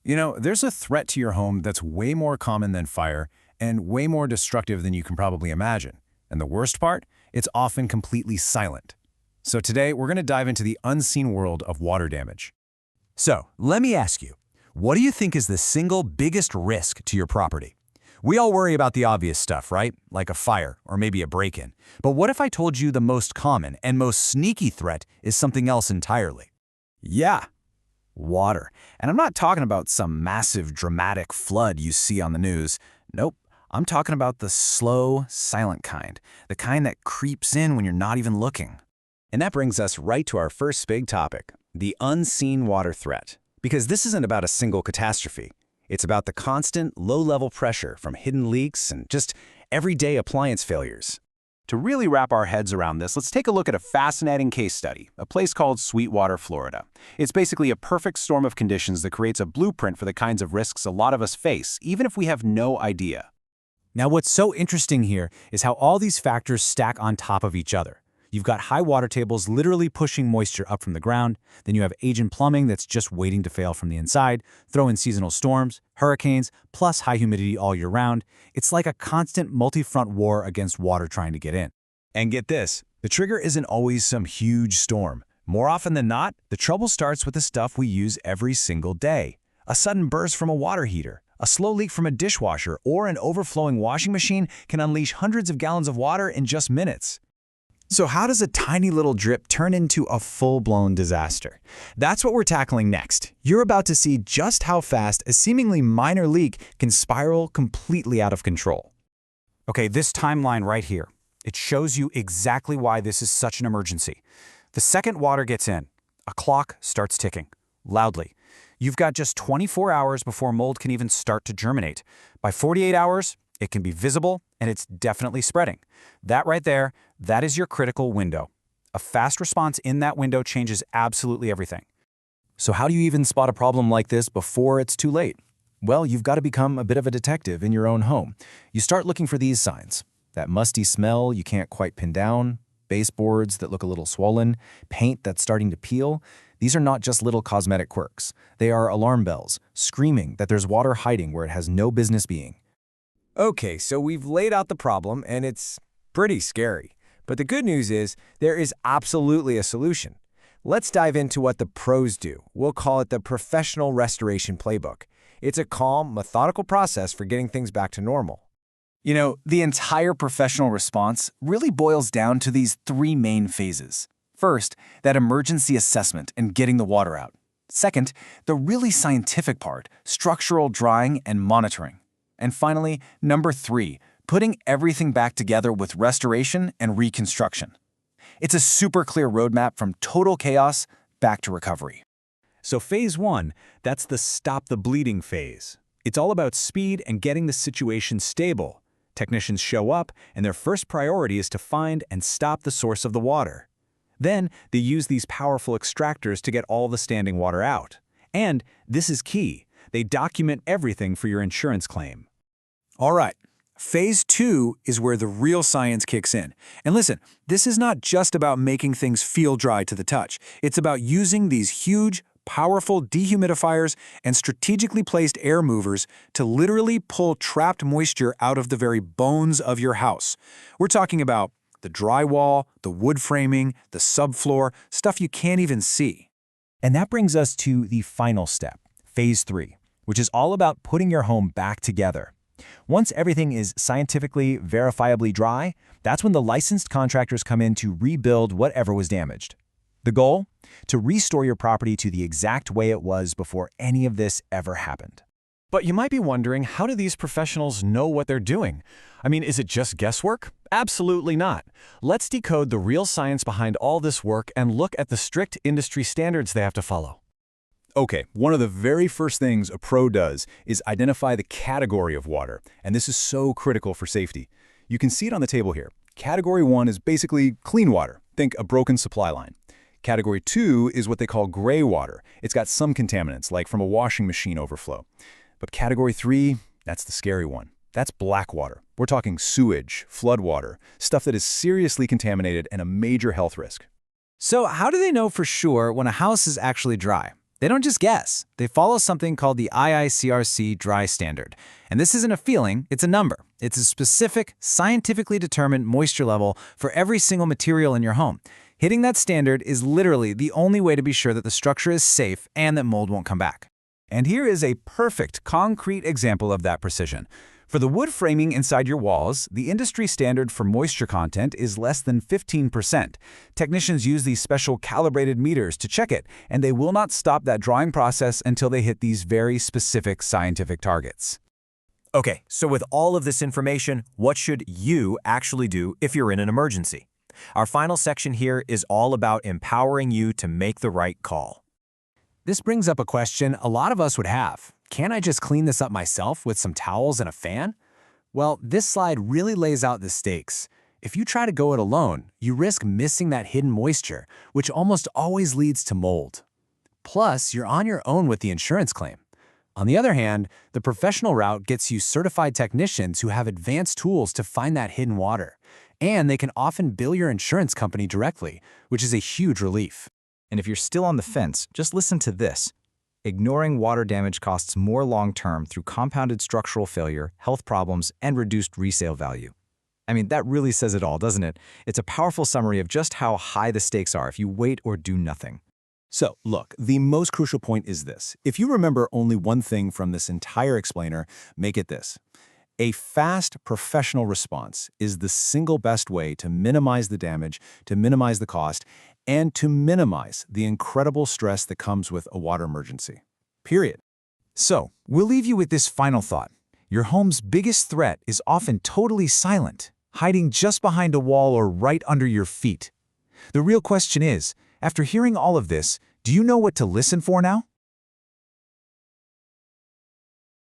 There's a threat to your home that's way more common than fire and way more destructive than you can probably imagine. And the worst part? It's often completely silent. So today, we're going to dive into the unseen world of water damage. So, let me ask you, what do you think is the single biggest risk to your property? We all worry about the obvious stuff, right? Like a fire or maybe a break-in. But what if I told you the most common and most sneaky threat is something else entirely? Yeah, water. And I'm not talking about some massive, dramatic flood you see on the news. Nope. I'm talking about the slow, silent kind. The kind that creeps in when you're not even looking. And that brings us right to our first big topic, the unseen water threat. Because this isn't about a single catastrophe. It's about the constant, low-level pressure from hidden leaks and just everyday appliance failures. To really wrap our heads around this, let's take a look at a fascinating case study, a place called Sweetwater, Florida. It's basically a perfect storm of conditions that creates a blueprint for the kinds of risks a lot of us face, even if we have no idea. Now, what's so interesting here is how all these factors stack on top of each other. You've got high water tables literally pushing moisture up from the ground. Then you have aging plumbing that's just waiting to fail from the inside. Throw in seasonal storms, hurricanes, plus high humidity all year round. It's like a constant multi-front war against water trying to get in. And get this, the trigger isn't always some huge storm. More often than not, the trouble starts with the stuff we use every single day. A sudden burst from a water heater, a slow leak from a dishwasher, or an overflowing washing machine can unleash hundreds of gallons of water in just minutes. So how does a tiny little drip turn into a full-blown disaster? That's what we're tackling next. You're about to see just how fast a seemingly minor leak can spiral completely out of control. Okay, this timeline right here, it shows you exactly why this is such an emergency. The second water gets in, a clock starts ticking, loudly. You've got just 24 hours before mold can even start to germinate. By 48 hours, it can be visible, and it's definitely spreading. That right there, that is your critical window. A fast response in that window changes absolutely everything. So how do you even spot a problem like this before it's too late? Well, you've got to become a bit of a detective in your own home. You start looking for these signs. That musty smell you can't quite pin down, baseboards that look a little swollen, paint that's starting to peel. These are not just little cosmetic quirks. They are alarm bells, screaming that there's water hiding where it has no business being. Okay, so we've laid out the problem, and it's pretty scary. But the good news is there is absolutely a solution. Let's dive into what the pros do. We'll call it the professional restoration playbook. It's a calm, methodical process for getting things back to normal. The entire professional response really boils down to these three main phases. First, that emergency assessment and getting the water out. Second, the really scientific part, structural drying and monitoring. And finally, number 3, putting everything back together with restoration and reconstruction. It's a super clear roadmap from total chaos back to recovery. So phase 1, that's the stop the bleeding phase. It's all about speed and getting the situation stable. Technicians show up, and their first priority is to find and stop the source of the water. Then they use these powerful extractors to get all the standing water out. And this is key. They document everything for your insurance claim. All right, phase 2 is where the real science kicks in. And listen, this is not just about making things feel dry to the touch. It's about using these huge, powerful dehumidifiers and strategically placed air movers to literally pull trapped moisture out of the very bones of your house. We're talking about the drywall, the wood framing, the subfloor, stuff you can't even see. And that brings us to the final step, phase 3, which is all about putting your home back together. Once everything is scientifically, verifiably dry, that's when the licensed contractors come in to rebuild whatever was damaged. The goal? To restore your property to the exact way it was before any of this ever happened. But you might be wondering, how do these professionals know what they're doing? I mean, is it just guesswork? Absolutely not. Let's decode the real science behind all this work and look at the strict industry standards they have to follow. Okay, one of the very first things a pro does is identify the category of water, and this is so critical for safety. You can see it on the table here. Category 1 is basically clean water. Think a broken supply line. Category 2 is what they call gray water. It's got some contaminants, like from a washing machine overflow. But Category 3, that's the scary one. That's black water. We're talking sewage, floodwater, stuff that is seriously contaminated and a major health risk. So how do they know for sure when a house is actually dry? They don't just guess. They follow something called the IICRC dry standard. And this isn't a feeling, it's a number. It's a specific, scientifically determined moisture level for every single material in your home. Hitting that standard is literally the only way to be sure that the structure is safe and that mold won't come back. And here is a perfect, concrete example of that precision. For the wood framing inside your walls, the industry standard for moisture content is less than 15%. Technicians use these special calibrated meters to check it, and they will not stop that drying process until they hit these very specific scientific targets. Okay, so with all of this information, what should you actually do if you're in an emergency? Our final section here is all about empowering you to make the right call. This brings up a question a lot of us would have. Can't I just clean this up myself with some towels and a fan? Well, this slide really lays out the stakes. If you try to go it alone, you risk missing that hidden moisture, which almost always leads to mold. Plus, you're on your own with the insurance claim. On the other hand, the professional route gets you certified technicians who have advanced tools to find that hidden water. And they can often bill your insurance company directly, which is a huge relief. And if you're still on the fence, just listen to this. Ignoring water damage costs more long-term through compounded structural failure, health problems, and reduced resale value. I mean, that really says it all, doesn't it? It's a powerful summary of just how high the stakes are if you wait or do nothing. So, look, the most crucial point is this. If you remember only one thing from this entire explainer, make it this. A fast, professional response is the single best way to minimize the damage, to minimize the cost, and to minimize the incredible stress that comes with a water emergency. Period. So, we'll leave you with this final thought. Your home's biggest threat is often totally silent, hiding just behind a wall or right under your feet. The real question is, after hearing all of this, do you know what to listen for now?